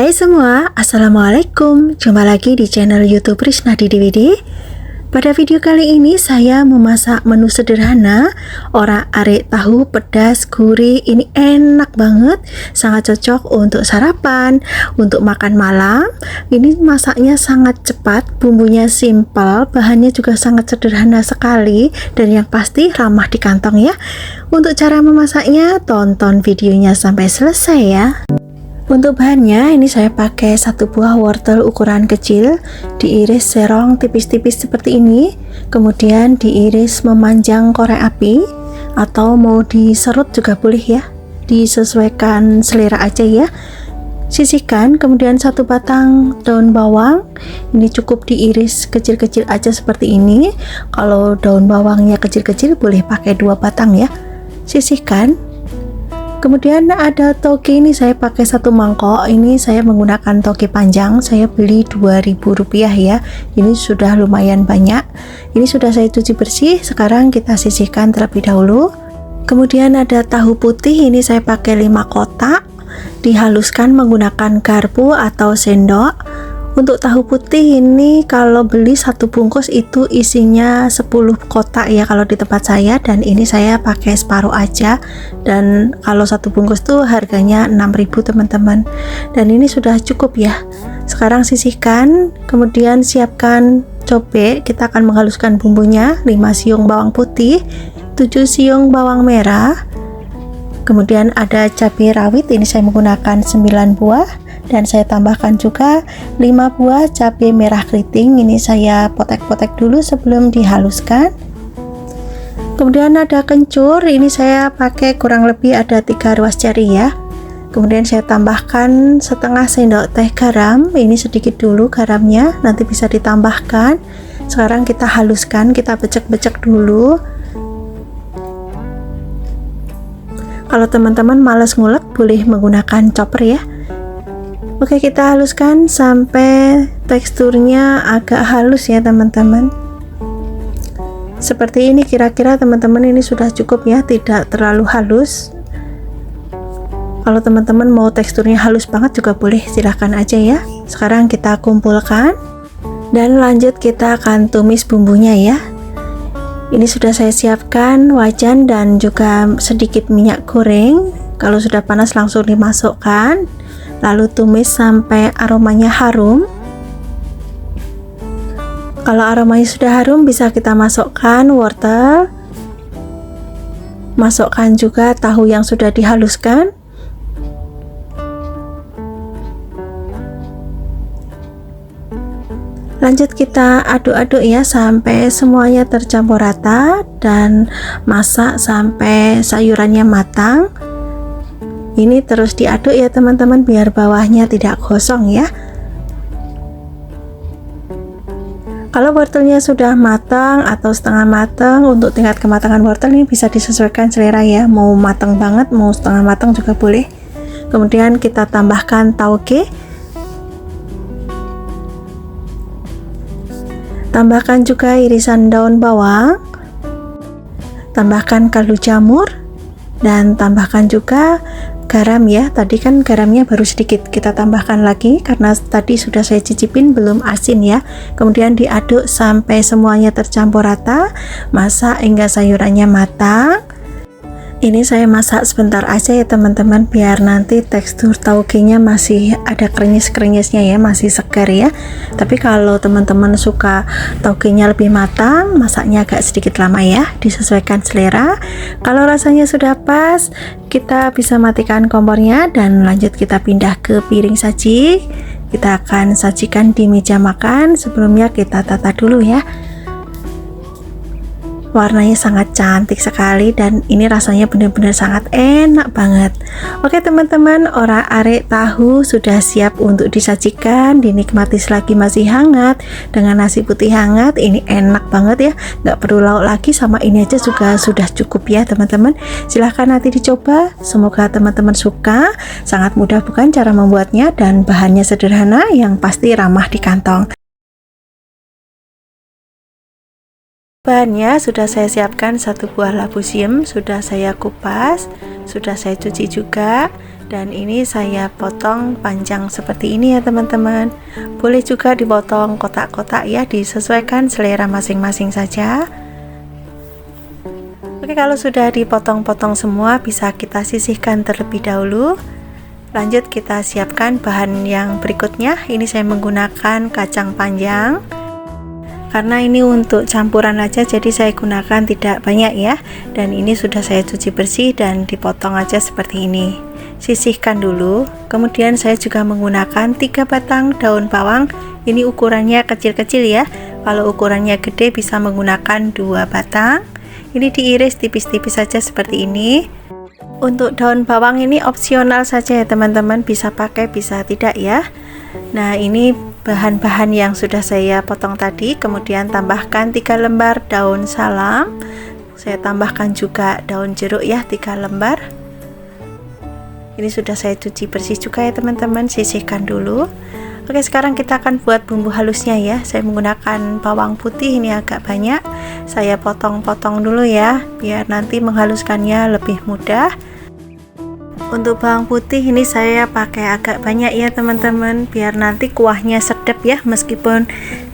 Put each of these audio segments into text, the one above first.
Hai semua, Assalamualaikum. Jumpa lagi di channel YouTube Risnadi DVD. Pada video kali ini saya memasak menu sederhana orak-arik tahu pedas gurih. Ini enak banget, sangat cocok untuk sarapan, untuk makan malam. Ini masaknya sangat cepat, bumbunya simple, bahannya juga sangat sederhana sekali, dan yang pasti ramah di kantong ya. Untuk cara memasaknya, tonton videonya sampai selesai ya. Untuk bahannya ini saya pakai 1 buah wortel ukuran kecil, diiris serong tipis-tipis seperti ini, kemudian diiris memanjang korek api, atau mau diserut juga boleh ya, disesuaikan selera aja ya. Sisihkan, kemudian 1 batang daun bawang, ini cukup diiris kecil-kecil aja seperti ini. Kalau daun bawangnya kecil-kecil boleh pakai 2 batang ya. Sisihkan. Kemudian ada toge, ini saya pakai 1 mangkok. Ini saya menggunakan toge panjang, saya beli Rp2.000 ya. Ini sudah lumayan banyak. Ini sudah saya cuci bersih. Sekarang kita sisihkan terlebih dahulu. Kemudian ada tahu putih, ini saya pakai 5 kotak, dihaluskan menggunakan garpu atau sendok. Untuk tahu putih ini kalau beli 1 bungkus itu isinya 10 kotak ya kalau di tempat saya, dan ini saya pakai separuh aja, dan kalau 1 bungkus tuh harganya 6.000 teman-teman, dan ini sudah cukup ya. Sekarang sisihkan, kemudian siapkan cobek. Kita akan menghaluskan bumbunya, 5 siung bawang putih, 7 siung bawang merah, kemudian ada cabai rawit, ini saya menggunakan 9 buah, dan saya tambahkan juga 5 buah cabai merah keriting. Ini saya potek-potek dulu sebelum dihaluskan. Kemudian ada kencur, ini saya pakai kurang lebih ada 3 ruas jari ya. Kemudian saya tambahkan setengah sendok teh garam, ini sedikit dulu garamnya, nanti bisa ditambahkan. Sekarang kita haluskan, kita becek-becek dulu. Kalau teman-teman males ngulek boleh menggunakan chopper ya. Oke, kita haluskan sampai teksturnya agak halus ya teman-teman. Seperti ini kira-kira teman-teman, ini sudah cukup ya, tidak terlalu halus. Kalau teman-teman mau teksturnya halus banget juga boleh, silahkan aja ya. Sekarang kita kumpulkan dan lanjut kita akan tumis bumbunya ya. Ini sudah saya siapkan wajan dan juga sedikit minyak goreng. Kalau sudah panas langsung dimasukkan, lalu tumis sampai aromanya harum. Kalau aromanya sudah harum, bisa kita masukkan wortel, masukkan juga tahu yang sudah dihaluskan. Lanjut kita aduk-aduk ya sampai semuanya tercampur rata, dan masak sampai sayurannya matang. Ini terus diaduk ya teman-teman, biar bawahnya tidak gosong ya. Kalau wortelnya sudah matang atau setengah matang, untuk tingkat kematangan wortel ini bisa disesuaikan selera ya, mau matang banget mau setengah matang juga boleh. Kemudian kita tambahkan tauge, tambahkan juga irisan daun bawang, tambahkan kaldu jamur, dan tambahkan juga garam ya. Tadi kan garamnya baru sedikit, kita tambahkan lagi karena tadi sudah saya cicipin belum asin ya. Kemudian diaduk sampai semuanya tercampur rata, masak hingga sayurannya matang. Ini saya masak sebentar aja ya teman-teman, biar nanti tekstur taugenya masih ada krenyes-krenyesnya ya, masih segar ya. Tapi kalau teman-teman suka taugenya lebih matang, masaknya agak sedikit lama ya, disesuaikan selera. Kalau rasanya sudah pas, kita bisa matikan kompornya dan lanjut kita pindah ke piring saji. Kita akan sajikan di meja makan. Sebelumnya kita tata dulu ya. Warnanya sangat cantik sekali, dan ini rasanya benar-benar sangat enak banget. Oke teman-teman, orak-arik tahu sudah siap untuk disajikan, dinikmati selagi masih hangat dengan nasi putih hangat. Ini enak banget ya, nggak perlu lauk lagi, sama ini aja juga sudah cukup ya teman-teman. Silahkan nanti dicoba, semoga teman-teman suka. Sangat mudah bukan cara membuatnya, dan bahannya sederhana, yang pasti ramah di kantong. Bahannya sudah saya siapkan satu buah labu siam, sudah saya kupas, sudah saya cuci juga, dan ini saya potong panjang seperti ini ya teman-teman. Boleh juga dipotong kotak-kotak ya, disesuaikan selera masing-masing saja. Oke, kalau sudah dipotong-potong semua, bisa kita sisihkan terlebih dahulu. Lanjut kita siapkan bahan yang berikutnya. Ini saya menggunakan kacang panjang. Karena ini untuk campuran aja, jadi saya gunakan tidak banyak ya. Dan ini sudah saya cuci bersih dan dipotong aja seperti ini. Sisihkan dulu. Kemudian saya juga menggunakan 3 batang daun bawang. Ini ukurannya kecil-kecil ya. Kalau ukurannya gede bisa menggunakan 2 batang. Ini diiris tipis-tipis saja seperti ini. Untuk daun bawang ini opsional saja ya teman-teman, bisa pakai bisa tidak ya. Nah, ini bahan-bahan yang sudah saya potong tadi. Kemudian tambahkan 3 lembar daun salam. Saya tambahkan juga daun jeruk ya, 3 lembar. Ini sudah saya cuci bersih juga ya teman-teman, sisihkan dulu. Oke, sekarang kita akan buat bumbu halusnya ya. Saya menggunakan bawang putih, ini agak banyak. Saya potong-potong dulu ya, biar nanti menghaluskannya lebih mudah. Untuk bawang putih ini saya pakai agak banyak ya teman-teman, biar nanti kuahnya sedap ya, meskipun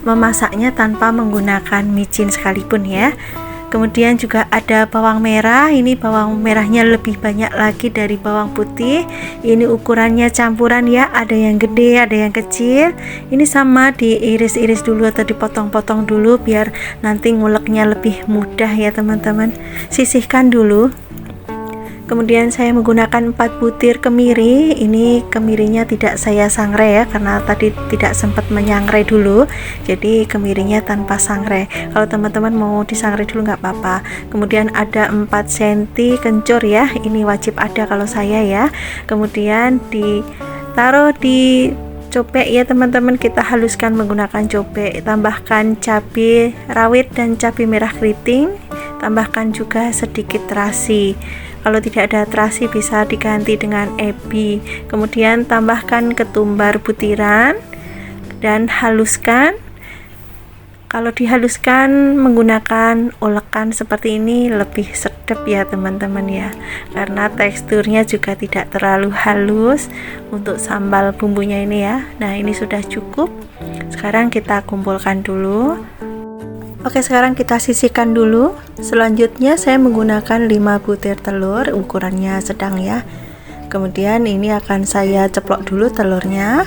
memasaknya tanpa menggunakan micin sekalipun ya. Kemudian juga ada bawang merah, ini bawang merahnya lebih banyak lagi dari bawang putih. Ini ukurannya campuran ya, ada yang gede, ada yang kecil. Ini sama diiris-iris dulu atau dipotong-potong dulu biar nanti nguleknya lebih mudah ya teman-teman. Sisihkan dulu. Kemudian saya menggunakan 4 butir kemiri. Ini kemirinya tidak saya sangrai ya, karena tadi tidak sempat menyangrai dulu, jadi kemirinya tanpa sangrai. Kalau teman-teman mau disangrai dulu nggak apa-apa. Kemudian ada 4 cm kencur ya, ini wajib ada kalau saya ya. Kemudian ditaruh di cobek ya teman-teman, kita haluskan menggunakan cobek. Tambahkan cabai rawit dan cabai merah keriting. Tambahkan juga sedikit terasi. Kalau tidak ada terasi bisa diganti dengan ebi. Kemudian tambahkan ketumbar butiran dan haluskan. Kalau dihaluskan menggunakan olekan seperti ini lebih sedap ya teman-teman ya, karena teksturnya juga tidak terlalu halus untuk sambal bumbunya ini ya. Nah, ini sudah cukup. Sekarang kita kumpulkan dulu. Oke, sekarang kita sisihkan dulu. Selanjutnya saya menggunakan 5 butir telur, ukurannya sedang ya. Kemudian ini akan saya ceplok dulu telurnya.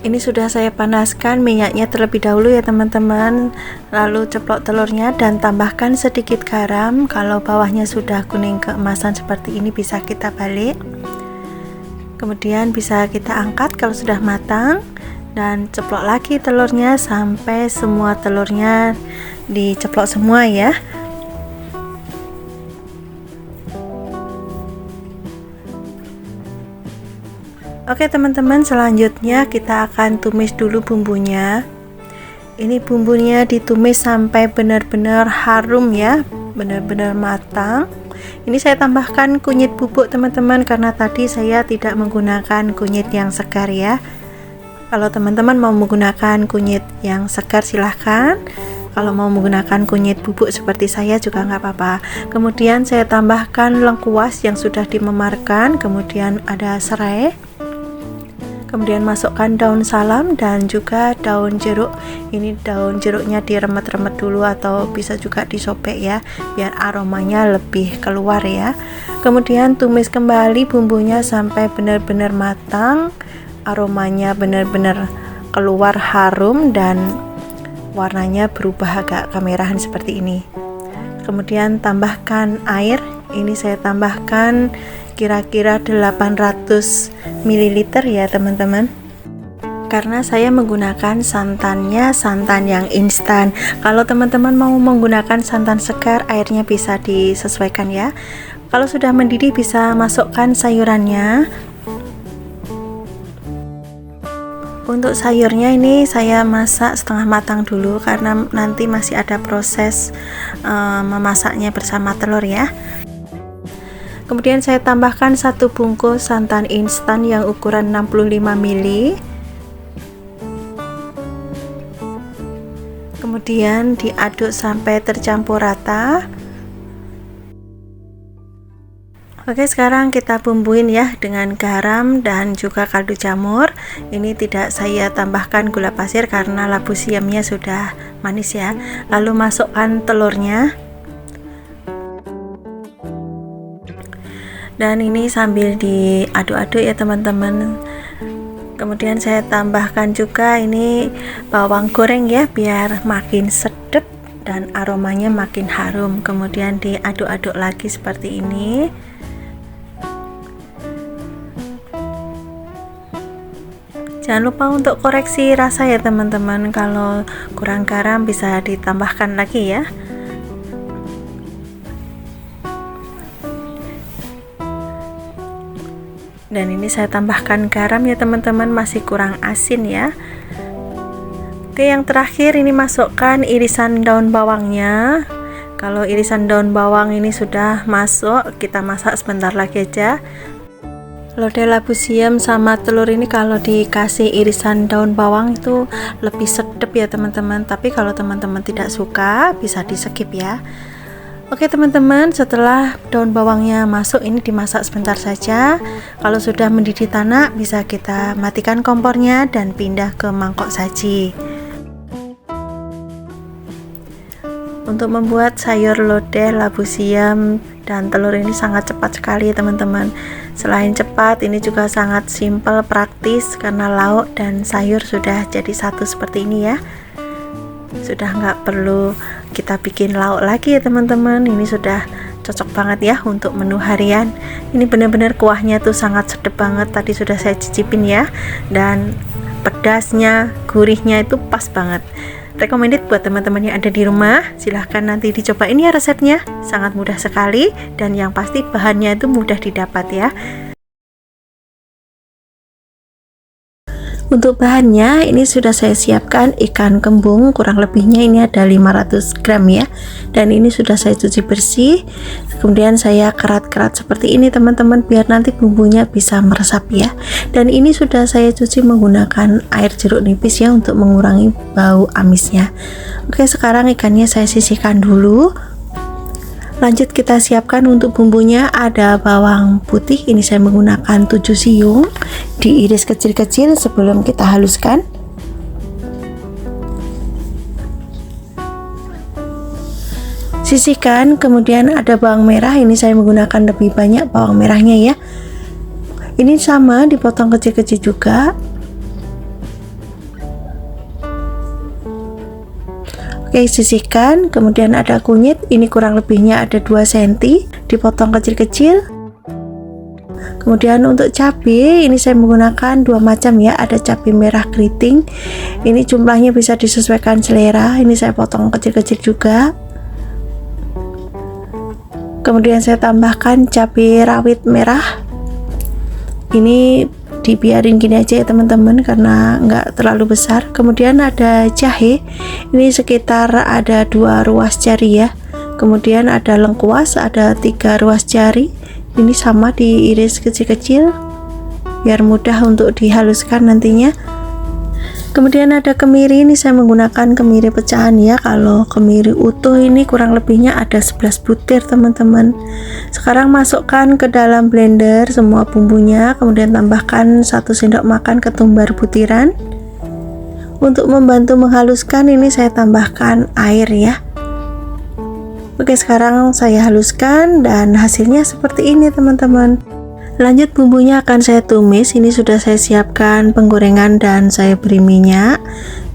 Ini sudah saya panaskan minyaknya terlebih dahulu ya teman-teman. Lalu ceplok telurnya dan tambahkan sedikit garam. Kalau bawahnya sudah kuning keemasan seperti ini bisa kita balik. Kemudian bisa kita angkat kalau sudah matang. Dan ceplok lagi telurnya sampai semua telurnya diceplok semua ya. Oke teman-teman, selanjutnya kita akan tumis dulu bumbunya. Ini bumbunya ditumis sampai benar-benar harum ya, benar-benar matang. Ini saya tambahkan kunyit bubuk teman-teman, karena tadi saya tidak menggunakan kunyit yang segar ya. Kalau teman-teman mau menggunakan kunyit yang segar silahkan. Kalau mau menggunakan kunyit bubuk seperti saya juga nggak apa-apa. Kemudian saya tambahkan lengkuas yang sudah dimemarkan. Kemudian ada serai. Kemudian masukkan daun salam dan juga daun jeruk. Ini daun jeruknya diremet-remet dulu atau bisa juga disobek ya, biar aromanya lebih keluar ya. Kemudian tumis kembali bumbunya sampai benar-benar matang. Aromanya benar-benar keluar harum dan warnanya berubah agak kemerahan seperti ini. Kemudian tambahkan air. Ini saya tambahkan kira-kira 800 ml ya teman-teman, karena saya menggunakan santannya santan yang instan. Kalau teman-teman mau menggunakan santan segar, airnya bisa disesuaikan ya. Kalau sudah mendidih bisa masukkan sayurannya. Untuk sayurnya ini saya masak setengah matang dulu, karena nanti masih ada proses memasaknya bersama telur ya. Kemudian saya tambahkan 1 bungkus santan instan yang ukuran 65 ml. kemudian diaduk sampai tercampur rata. Oke, sekarang kita bumbuin ya dengan garam dan juga kaldu jamur. Ini tidak saya tambahkan gula pasir karena labu siamnya sudah manis ya. Lalu masukkan telurnya. Dan ini sambil diaduk-aduk ya teman-teman. Kemudian saya tambahkan juga ini bawang goreng ya, biar makin sedap dan aromanya makin harum. Kemudian diaduk-aduk lagi seperti ini. Jangan lupa untuk koreksi rasa ya teman-teman, kalau kurang garam bisa ditambahkan lagi ya. Dan ini saya tambahkan garam ya teman-teman, masih kurang asin ya. Oke, yang terakhir ini masukkan irisan daun bawangnya. Kalau irisan daun bawang ini sudah masuk, kita masak sebentar lagi aja. Lodeh labu siam sama telur ini kalau dikasih irisan daun bawang itu lebih sedap ya teman-teman. Tapi kalau teman-teman tidak suka bisa di skip ya. Oke teman-teman, setelah daun bawangnya masuk ini dimasak sebentar saja. Kalau sudah mendidih tanak bisa kita matikan kompornya dan pindah ke mangkok saji. Untuk membuat sayur lodeh labu siam dan telur ini sangat cepat sekali ya teman-teman. Selain cepat, ini juga sangat simpel, praktis karena lauk dan sayur sudah jadi satu seperti ini ya. Sudah nggak perlu kita bikin lauk lagi ya teman-teman. Ini sudah cocok banget ya untuk menu harian. Ini benar-benar kuahnya tuh sangat sedap banget. Tadi sudah saya cicipin ya, dan pedasnya, gurihnya itu pas banget. Recommended buat teman-teman yang ada di rumah. Silahkan nanti dicobain ya resepnya, sangat mudah sekali dan yang pasti bahannya itu mudah didapat ya. Untuk bahannya ini sudah saya siapkan ikan kembung, kurang lebihnya ini ada 500 gram ya, dan ini sudah saya cuci bersih. Kemudian saya kerat-kerat seperti ini teman-teman, biar nanti bumbunya bisa meresap ya. Dan ini sudah saya cuci menggunakan air jeruk nipis ya, untuk mengurangi bau amisnya. Oke, sekarang ikannya saya sisihkan dulu. Lanjut kita siapkan untuk bumbunya. Ada bawang putih, ini saya menggunakan 7 siung, diiris kecil-kecil sebelum kita haluskan. Sisihkan. Kemudian ada bawang merah, ini saya menggunakan lebih banyak bawang merahnya ya. Ini sama dipotong kecil-kecil juga. Oke, sisihkan. Kemudian ada kunyit, ini kurang lebihnya ada 2 cm, dipotong kecil-kecil. Kemudian untuk cabai, ini saya menggunakan 2 macam ya, ada cabai merah keriting. Ini jumlahnya bisa disesuaikan selera, ini saya potong kecil-kecil juga. Kemudian saya tambahkan cabai rawit merah. Ini dibiarin gini aja ya teman-teman, karena nggak terlalu besar. Kemudian ada jahe, ini sekitar ada 2 ruas jari ya. Kemudian ada lengkuas, ada 3 ruas jari, ini sama diiris kecil-kecil biar mudah untuk dihaluskan nantinya. Kemudian ada kemiri, ini saya menggunakan kemiri pecahan ya. Kalau kemiri utuh ini kurang lebihnya ada 11 butir teman-teman. Sekarang masukkan ke dalam blender semua bumbunya, kemudian tambahkan 1 sendok makan ketumbar butiran. Untuk membantu menghaluskan ini saya tambahkan air ya. Oke, sekarang saya haluskan dan hasilnya seperti ini teman-teman. Lanjut bumbunya akan saya tumis. Ini sudah saya siapkan penggorengan dan saya beri minyak.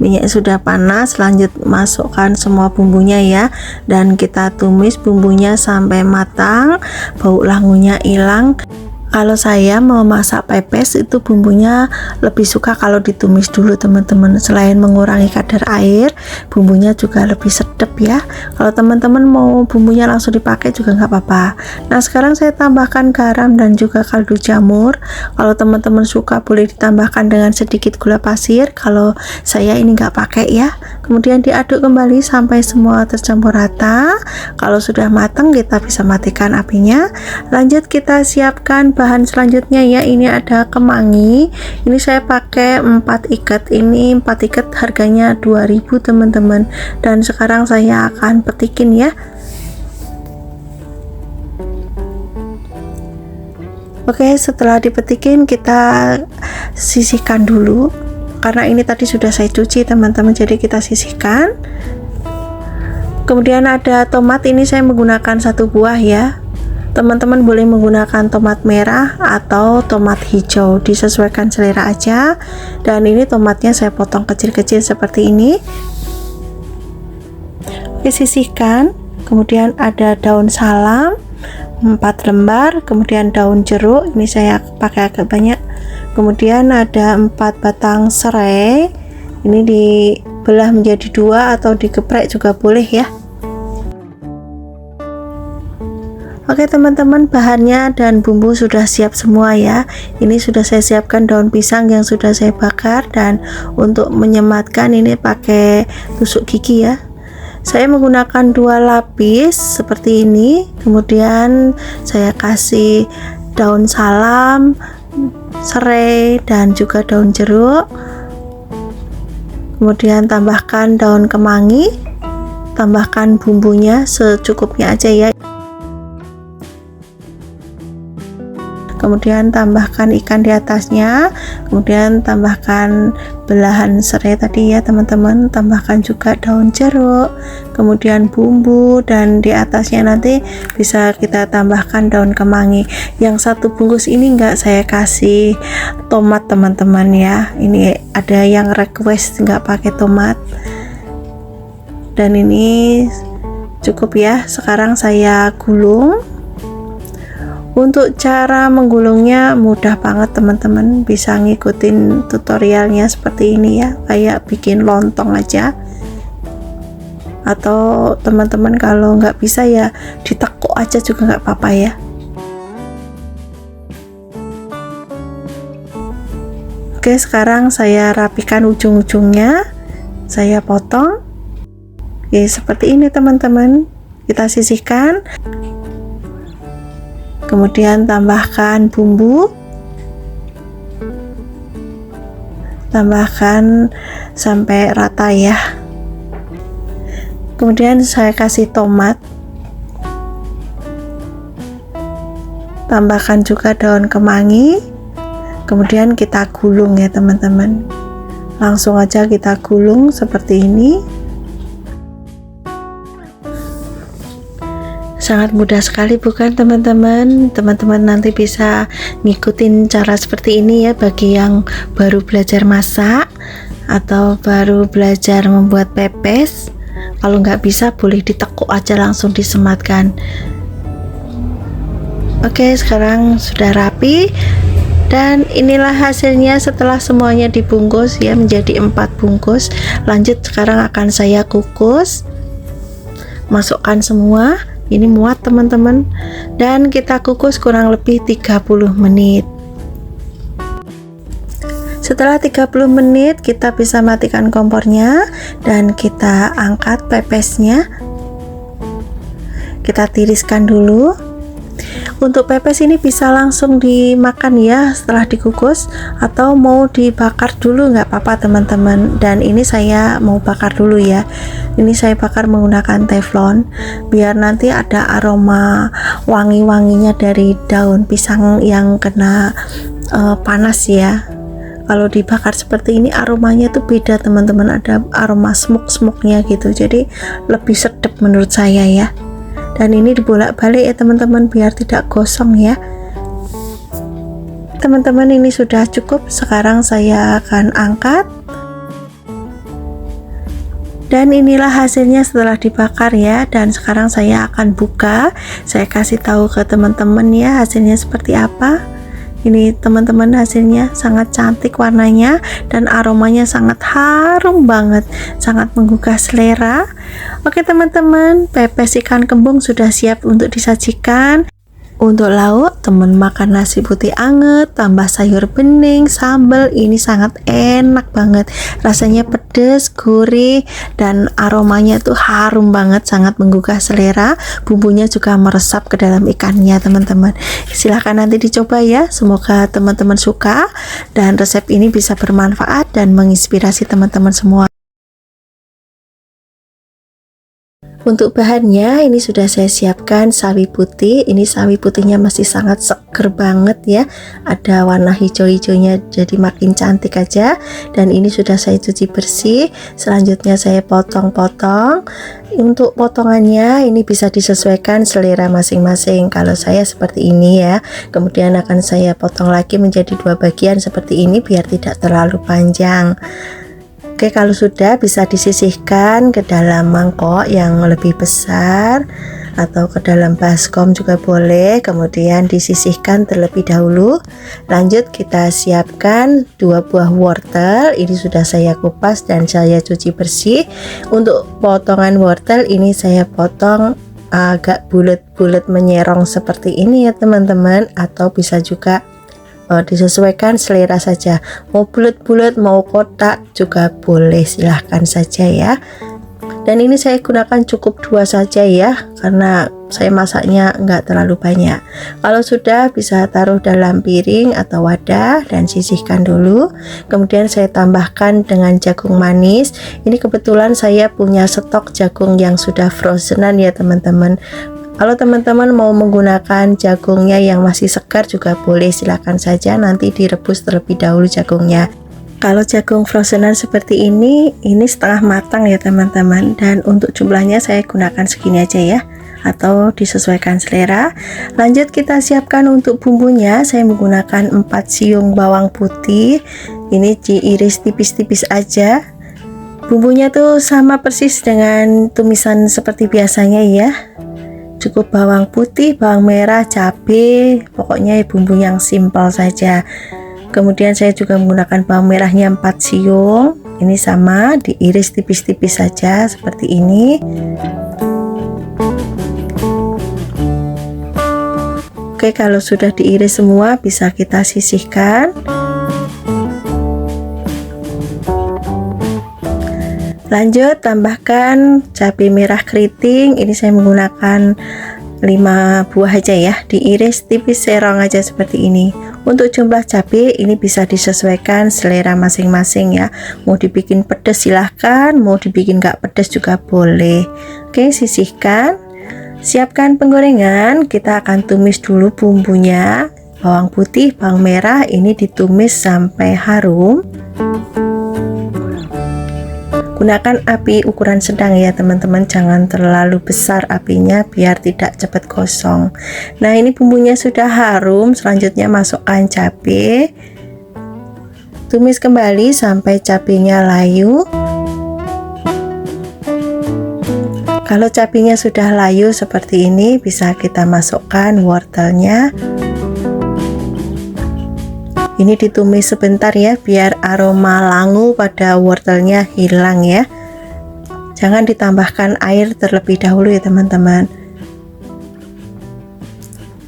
Minyak sudah panas. Lanjut masukkan semua bumbunya ya, dan kita tumis bumbunya sampai matang, bau langunya hilang. Kalau saya mau masak pepes itu bumbunya lebih suka kalau ditumis dulu teman-teman. Selain mengurangi kadar air, bumbunya juga lebih sedap ya. Kalau teman-teman mau bumbunya langsung dipakai juga nggak apa-apa. Nah, sekarang saya tambahkan garam dan juga kaldu jamur. Kalau teman-teman suka boleh ditambahkan dengan sedikit gula pasir. Kalau saya ini nggak pakai ya. Kemudian diaduk kembali sampai semua tercampur rata. Kalau sudah matang kita bisa matikan apinya. Lanjut kita siapkan bahan selanjutnya ya, ini ada kemangi. Ini saya pakai 4 ikat. Ini 4 ikat harganya 2000 teman-teman. Dan sekarang saya akan petikin ya. Oke, setelah dipetikin kita sisihkan dulu. Karena ini tadi sudah saya cuci teman-teman, jadi kita sisihkan. Kemudian ada tomat, ini saya menggunakan 1 buah ya. Teman-teman boleh menggunakan tomat merah atau tomat hijau, disesuaikan selera aja. Dan ini tomatnya saya potong kecil-kecil seperti ini. Oke, sisihkan. Kemudian ada daun salam 4 lembar, kemudian daun jeruk, ini saya pakai agak banyak. Kemudian ada 4 batang serai, ini dibelah menjadi 2 atau digeprek juga boleh ya. Oke teman-teman, bahannya dan bumbu sudah siap semua ya. Ini sudah saya siapkan daun pisang yang sudah saya bakar, dan untuk menyematkan ini pakai tusuk gigi ya. Saya menggunakan 2 lapis seperti ini. Kemudian saya kasih daun salam, serai, dan juga daun jeruk. Kemudian tambahkan daun kemangi, tambahkan bumbunya secukupnya aja ya. Kemudian tambahkan ikan di atasnya, kemudian tambahkan belahan serai tadi ya teman-teman, tambahkan juga daun jeruk, kemudian bumbu, dan di atasnya nanti bisa kita tambahkan daun kemangi. Yang 1 bungkus ini enggak saya kasih tomat teman-teman ya, ini ada yang request enggak pakai tomat, dan ini cukup ya. Sekarang saya gulung. Untuk cara menggulungnya mudah banget teman-teman, bisa ngikutin tutorialnya seperti ini ya, kayak bikin lontong aja. Atau teman-teman kalau nggak bisa ya ditekuk aja juga nggak apa-apa ya. Oke, sekarang saya rapikan ujung-ujungnya, saya potong. Oke, seperti ini teman-teman, kita sisihkan. Kemudian tambahkan bumbu, tambahkan sampai rata ya. Kemudian saya kasih tomat, tambahkan juga daun kemangi, kemudian kita gulung ya teman-teman. Langsung aja kita gulung seperti ini. Sangat mudah sekali bukan teman-teman? Teman-teman nanti bisa ngikutin cara seperti ini ya, bagi yang baru belajar masak atau baru belajar membuat pepes. Kalau nggak bisa boleh ditekuk aja, langsung disematkan. Oke, sekarang sudah rapi, dan inilah hasilnya setelah semuanya dibungkus ya, menjadi 4 bungkus. Lanjut, sekarang akan saya kukus. Masukkan semua. Ini muat teman-teman, dan kita kukus kurang lebih 30 menit. Setelah 30 menit kita bisa matikan kompornya, dan kita angkat pepesnya. Kita tiriskan dulu. Untuk pepes ini bisa langsung dimakan ya setelah dikukus, atau mau dibakar dulu nggak apa-apa teman-teman. Dan ini saya mau bakar dulu ya. Ini saya bakar menggunakan teflon biar nanti ada aroma wangi-wanginya dari daun pisang yang kena panas ya. Kalau dibakar seperti ini aromanya tuh beda teman-teman, ada aroma smoke-smoke-nya gitu, jadi lebih sedap menurut saya ya. Dan ini dibolak-balik ya teman-teman biar tidak gosong ya. Teman-teman, ini sudah cukup. Sekarang saya akan angkat, dan inilah hasilnya setelah dibakar ya. Dan sekarang saya akan buka, saya kasih tahu ke teman-teman ya hasilnya seperti apa. Ini teman-teman, hasilnya sangat cantik warnanya, dan aromanya sangat harum banget, sangat menggugah selera. Oke teman-teman, pepes ikan kembung sudah siap untuk disajikan. Untuk lauk, temen makan nasi putih anget, tambah sayur bening, sambal, ini sangat enak banget. Rasanya pedas, gurih, dan aromanya tuh harum banget, sangat menggugah selera. Bumbunya juga meresap ke dalam ikannya teman-teman. Silahkan nanti dicoba ya, semoga teman-teman suka dan resep ini bisa bermanfaat dan menginspirasi teman-teman semua. Untuk bahannya ini sudah saya siapkan sawi putih. Ini sawi putihnya masih sangat seger banget ya, ada warna hijau-hijaunya jadi makin cantik aja. Dan ini sudah saya cuci bersih. Selanjutnya saya potong-potong. Untuk potongannya ini bisa disesuaikan selera masing-masing. Kalau saya seperti ini ya, kemudian akan saya potong lagi menjadi 2 bagian seperti ini biar tidak terlalu panjang. Oke, kalau sudah bisa disisihkan ke dalam mangkok yang lebih besar atau ke dalam baskom juga boleh, kemudian disisihkan terlebih dahulu. Lanjut kita siapkan 2 buah wortel, ini sudah saya kupas dan saya cuci bersih. Untuk potongan wortel ini saya potong agak bulat-bulat menyerong seperti ini ya teman-teman, atau bisa juga disesuaikan selera saja, mau bulat-bulat mau kotak juga boleh, silahkan saja ya. Dan ini saya gunakan cukup 2 saja ya, karena saya masaknya enggak terlalu banyak. Kalau sudah bisa taruh dalam piring atau wadah dan sisihkan dulu. Kemudian saya tambahkan dengan jagung manis. Ini kebetulan saya punya stok jagung yang sudah frozenan ya teman-teman. Kalau teman-teman mau menggunakan jagungnya yang masih segar juga boleh, silakan saja, nanti direbus terlebih dahulu jagungnya. Kalau jagung frozenan seperti ini setengah matang ya teman-teman, dan untuk jumlahnya saya gunakan segini aja ya, atau disesuaikan selera. Lanjut kita siapkan untuk bumbunya. Saya menggunakan 4 siung bawang putih, ini diiris tipis-tipis aja. Bumbunya tuh sama persis dengan tumisan seperti biasanya ya, cukup bawang putih, bawang merah, cabai, pokoknya bumbu yang simpel saja. Kemudian saya juga menggunakan bawang merahnya 4 siung, ini sama diiris tipis-tipis saja seperti ini. Oke, kalau sudah diiris semua bisa kita sisihkan. Lanjut tambahkan cabai merah keriting, ini saya menggunakan 5 buah aja ya, diiris tipis serong aja seperti ini. Untuk jumlah cabai ini bisa disesuaikan selera masing-masing ya, mau dibikin pedas silahkan, mau dibikin gak pedas juga boleh. Oke, sisihkan. Siapkan penggorengan, kita akan tumis dulu bumbunya. Bawang putih, bawang merah ini ditumis sampai harum. Gunakan api ukuran sedang ya teman-teman, jangan terlalu besar apinya biar tidak cepat gosong. Nah, ini bumbunya sudah harum, selanjutnya masukkan cabai. Tumis kembali sampai cabenya layu. Kalau cabenya sudah layu seperti ini, bisa kita masukkan wortelnya. Ini ditumis sebentar ya, biar aroma langu pada wortelnya hilang ya. Jangan ditambahkan air terlebih dahulu ya teman-teman.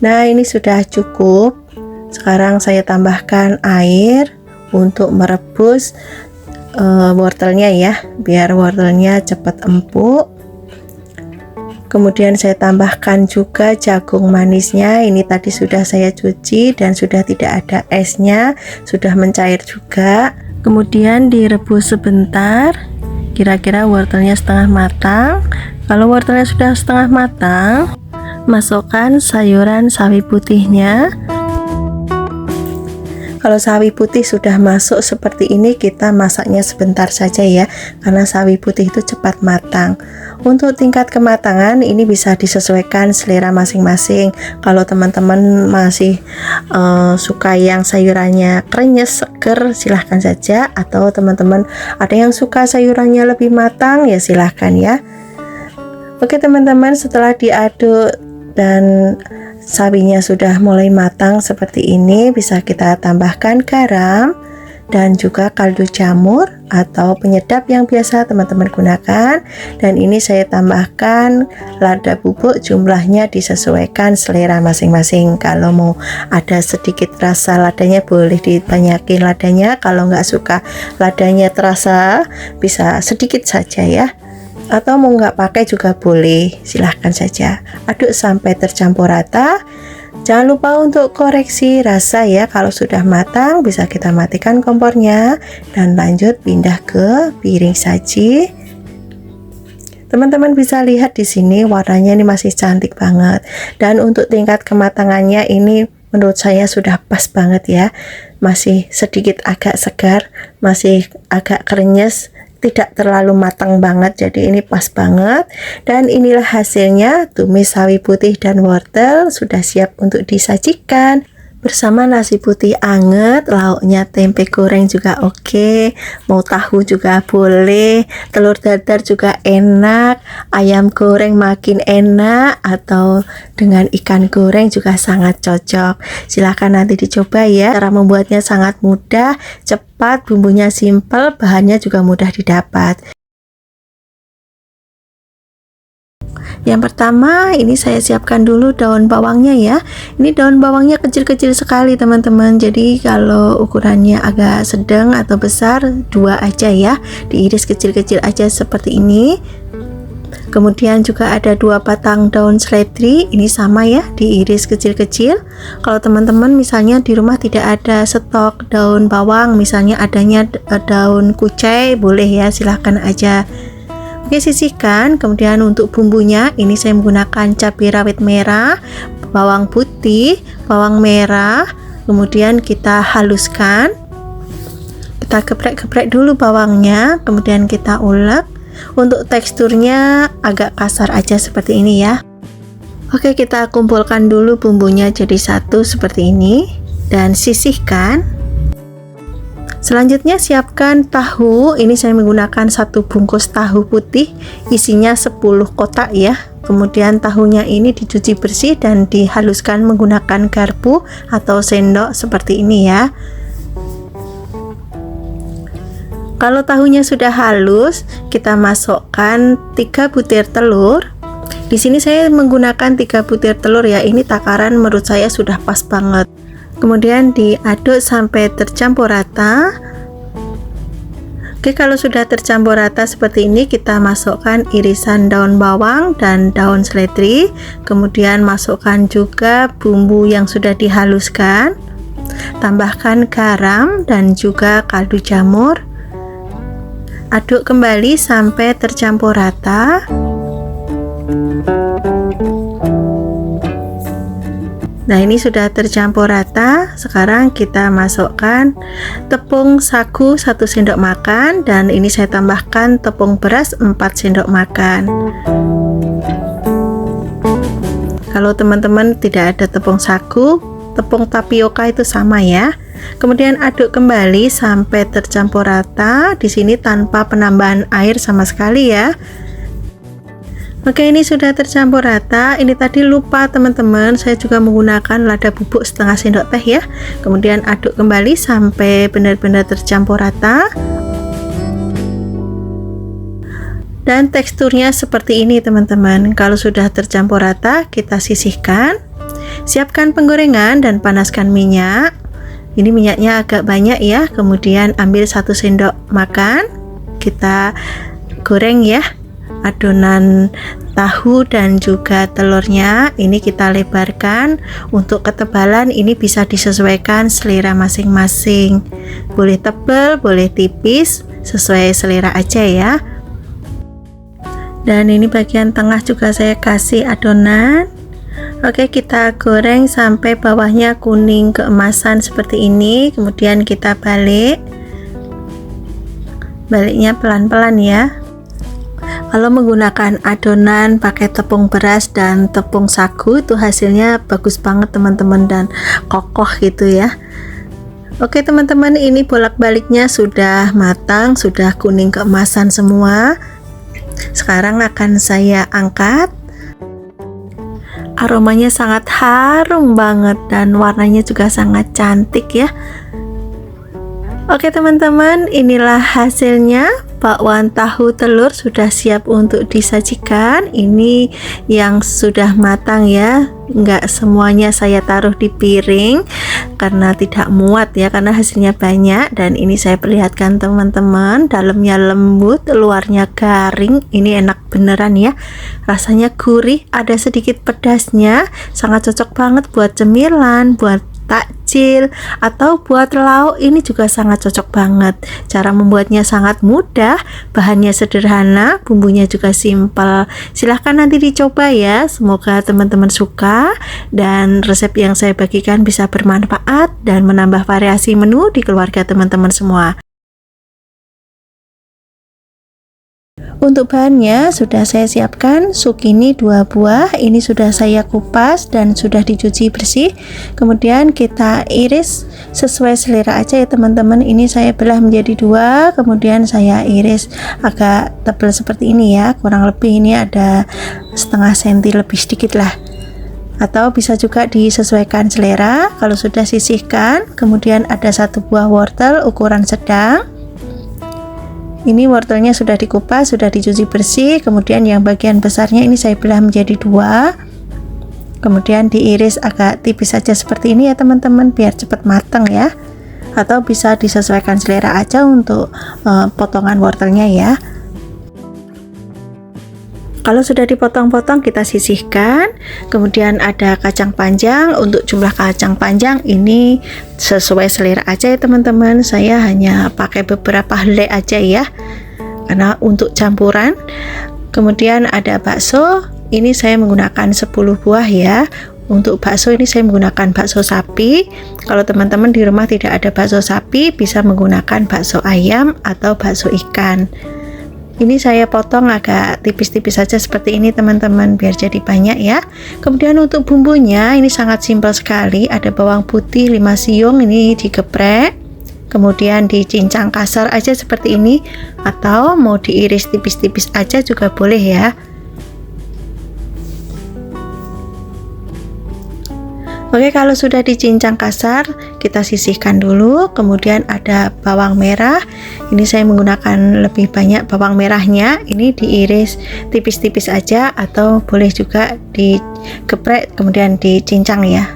Nah, ini sudah cukup. Sekarang saya tambahkan air untuk merebus wortelnya ya, biar wortelnya cepat empuk. Kemudian saya tambahkan juga jagung manisnya, ini tadi sudah saya cuci dan sudah tidak ada esnya, sudah mencair juga. Kemudian direbus sebentar, kira-kira wortelnya setengah matang. Kalau wortelnya sudah setengah matang, masukkan sayuran sawi putihnya. Kalau sawi putih sudah masuk seperti ini, kita masaknya sebentar saja ya, karena sawi putih itu cepat matang. Untuk tingkat kematangan ini bisa disesuaikan selera masing-masing. Kalau teman-teman masih suka yang sayurannya krenyes, seger, silahkan saja. Atau teman-teman ada yang suka sayurannya lebih matang, ya silahkan ya. Oke teman-teman, setelah diaduk dan sawinya sudah mulai matang seperti ini, bisa kita tambahkan garam dan juga kaldu jamur atau penyedap yang biasa teman-teman gunakan. Dan ini saya tambahkan lada bubuk, jumlahnya disesuaikan selera masing-masing. Kalau mau ada sedikit rasa ladanya boleh dibanyakin ladanya, kalau nggak suka ladanya terasa bisa sedikit saja ya, atau mau nggak pakai juga boleh, silahkan saja. Aduk sampai tercampur rata. Jangan lupa untuk koreksi rasa ya. Kalau sudah matang bisa kita matikan kompornya dan lanjut pindah ke piring saji. Teman-teman bisa lihat di sini warnanya ini masih cantik banget, dan untuk tingkat kematangannya ini menurut saya sudah pas banget ya. Masih sedikit agak segar, masih agak krenyes, tidak terlalu matang banget, jadi ini pas banget. Dan inilah hasilnya, tumis sawi putih dan wortel sudah siap untuk disajikan bersama nasi putih anget, lauknya tempe goreng juga oke, mau tahu juga boleh, telur dadar juga enak, ayam goreng makin enak, atau dengan ikan goreng juga sangat cocok. Silahkan nanti dicoba ya. Cara membuatnya sangat mudah, cepat, bumbunya simple, bahannya juga mudah didapat. Yang pertama ini saya siapkan dulu daun bawangnya ya. Ini daun bawangnya kecil-kecil sekali teman-teman, jadi kalau ukurannya agak sedang atau besar, 2 aja ya, diiris kecil-kecil aja seperti ini. Kemudian juga ada 2 batang daun seledri, ini sama ya, diiris kecil-kecil. Kalau teman-teman misalnya di rumah tidak ada stok daun bawang, misalnya adanya daun kucai, boleh ya, silahkan aja. Oke, sisihkan. Kemudian untuk bumbunya ini saya menggunakan cabai rawit merah, bawang putih, bawang merah, kemudian kita haluskan, kita geprek-geprek dulu bawangnya, kemudian kita ulek. Untuk teksturnya agak kasar aja seperti ini ya. Oke, kita kumpulkan dulu bumbunya jadi satu seperti ini dan sisihkan. Selanjutnya siapkan tahu. Ini saya menggunakan 1 bungkus tahu putih, isinya 10 kotak ya. Kemudian tahunya ini dicuci bersih dan dihaluskan menggunakan garpu atau sendok seperti ini ya. Kalau tahunya sudah halus, kita masukkan 3 butir telur. Di sini saya menggunakan 3 butir telur ya. Ini takaran menurut saya sudah pas banget. Kemudian diaduk sampai tercampur rata. Oke, kalau sudah tercampur rata seperti ini, kita masukkan irisan daun bawang dan daun seledri. Kemudian masukkan juga bumbu yang sudah dihaluskan. Tambahkan garam dan juga kaldu jamur. Aduk kembali sampai tercampur rata. Nah, ini sudah tercampur rata. Sekarang kita masukkan tepung sagu 1 sendok makan, dan ini saya tambahkan tepung beras 4 sendok makan. Kalau teman-teman tidak ada tepung sagu, tepung tapioka itu sama ya. Kemudian aduk kembali sampai tercampur rata. Di sini tanpa penambahan air sama sekali ya. Oke, ini sudah tercampur rata. Ini tadi lupa teman-teman, saya juga menggunakan lada bubuk setengah sendok teh ya. Kemudian aduk kembali sampai benar-benar tercampur rata. Dan teksturnya seperti ini teman-teman. Kalau sudah tercampur rata, kita sisihkan. Siapkan penggorengan dan panaskan minyak. Ini minyaknya agak banyak ya. Kemudian ambil 1 sendok makan. Kita goreng ya adonan tahu dan juga telurnya. Ini kita lebarkan. Untuk ketebalan ini bisa disesuaikan selera masing-masing, boleh tebal, boleh tipis, sesuai selera aja ya. Dan ini bagian tengah juga saya kasih adonan. Oke, kita goreng sampai bawahnya kuning keemasan seperti ini. Kemudian kita baliknya pelan-pelan ya. Kalau menggunakan adonan pakai tepung beras dan tepung sagu, itu hasilnya bagus banget teman-teman dan kokoh gitu ya. Oke teman-teman, ini bolak-baliknya sudah matang, sudah kuning keemasan semua. Sekarang akan saya angkat. Aromanya sangat harum banget dan warnanya juga sangat cantik ya. Oke teman-teman, inilah hasilnya. Bakwan tahu telur sudah siap untuk disajikan. Ini yang sudah matang ya, nggak semuanya saya taruh di piring karena tidak muat ya, karena hasilnya banyak. Dan ini saya perlihatkan teman-teman, dalamnya lembut, luarnya garing. Ini enak beneran ya, rasanya gurih, ada sedikit pedasnya, sangat cocok banget buat cemilan, buat takjil, atau buat lauk. Ini juga sangat cocok banget. Cara membuatnya sangat mudah, bahannya sederhana, bumbunya juga simpel. Silahkan nanti dicoba ya, semoga teman-teman suka dan resep yang saya bagikan bisa bermanfaat dan menambah variasi menu di keluarga teman-teman semua. Untuk bahannya sudah saya siapkan sukini 2 buah, ini sudah saya kupas dan sudah dicuci bersih. Kemudian kita iris sesuai selera aja ya teman-teman. Ini saya belah menjadi 2, kemudian saya iris agak tebal seperti ini ya, kurang lebih ini ada setengah senti lebih sedikit lah, atau bisa juga disesuaikan selera. Kalau sudah sisihkan, kemudian ada 1 buah wortel ukuran sedang. Ini wortelnya sudah dikupas, sudah dicuci bersih. Kemudian yang bagian besarnya ini saya belah menjadi 2, kemudian diiris agak tipis saja seperti ini ya teman-teman, biar cepat matang ya. Atau bisa disesuaikan selera aja untuk potongan wortelnya ya. Kalau sudah dipotong-potong, kita sisihkan. Kemudian ada kacang panjang. Untuk jumlah kacang panjang ini sesuai selera aja ya teman-teman. Saya hanya pakai beberapa helai aja ya, karena untuk campuran. Kemudian ada bakso. Ini saya menggunakan 10 buah ya. Untuk bakso ini saya menggunakan bakso sapi. Kalau teman-teman di rumah tidak ada bakso sapi, bisa menggunakan bakso ayam atau bakso ikan. Ini saya potong agak tipis-tipis saja seperti ini teman-teman, biar jadi banyak ya. Kemudian untuk bumbunya ini sangat simpel sekali. Ada bawang putih 5 siung, ini digeprek, kemudian dicincang kasar aja seperti ini, atau mau diiris tipis-tipis aja juga boleh ya. Oke, kalau sudah dicincang kasar, kita sisihkan dulu. Kemudian ada bawang merah. Ini saya menggunakan lebih banyak bawang merahnya. Ini diiris tipis-tipis aja, atau boleh juga digeprek kemudian dicincang ya.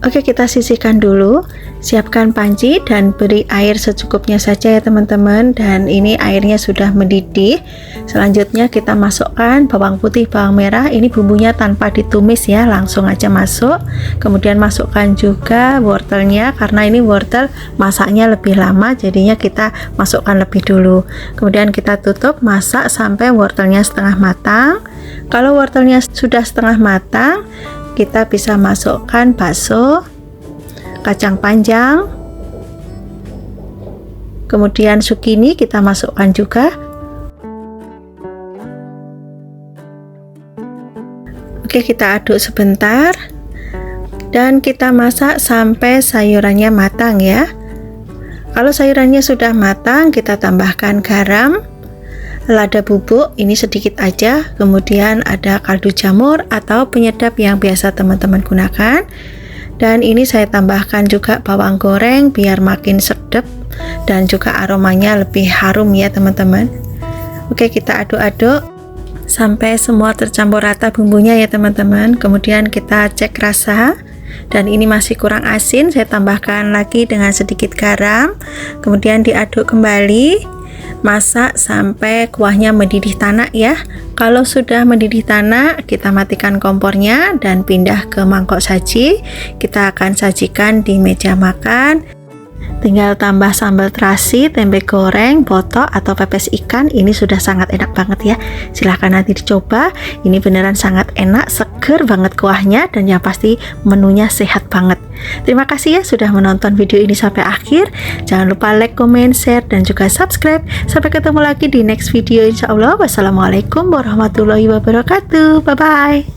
Oke, kita sisihkan dulu. Siapkan panci dan beri air secukupnya saja ya teman-teman. Dan ini airnya sudah mendidih. Selanjutnya kita masukkan bawang putih, bawang merah. Ini bumbunya tanpa ditumis ya, langsung aja masuk. Kemudian masukkan juga wortelnya, karena ini wortel masaknya lebih lama, jadinya kita masukkan lebih dulu. Kemudian kita tutup, masak sampai wortelnya setengah matang. Kalau wortelnya sudah setengah matang, kita bisa masukkan bakso, kacang panjang, kemudian sukini kita masukkan juga. Oke, kita aduk sebentar dan kita masak sampai sayurannya matang ya. Kalau sayurannya sudah matang, kita tambahkan garam, lada bubuk ini sedikit aja, kemudian ada kaldu jamur atau penyedap yang biasa teman-teman gunakan. Dan ini saya tambahkan juga bawang goreng biar makin sedap dan juga aromanya lebih harum ya teman-teman. Oke, kita aduk-aduk sampai semua tercampur rata bumbunya ya teman-teman. Kemudian kita cek rasa, dan ini masih kurang asin, saya tambahkan lagi dengan sedikit garam. Kemudian diaduk kembali, masak sampai kuahnya mendidih tanak ya. Kalau sudah mendidih tanak, kita matikan kompornya dan pindah ke mangkok saji. Kita akan sajikan di meja makan. Tinggal tambah sambal terasi, tempe goreng, botok atau pepes ikan. Ini sudah sangat enak banget ya. Silahkan nanti dicoba. Ini beneran sangat enak, seger banget kuahnya, dan yang pasti menunya sehat banget. Terima kasih ya sudah menonton video ini sampai akhir. Jangan lupa like, comment, share, dan juga subscribe. Sampai ketemu lagi di next video insya Allah. Wassalamualaikum warahmatullahi wabarakatuh. Bye bye.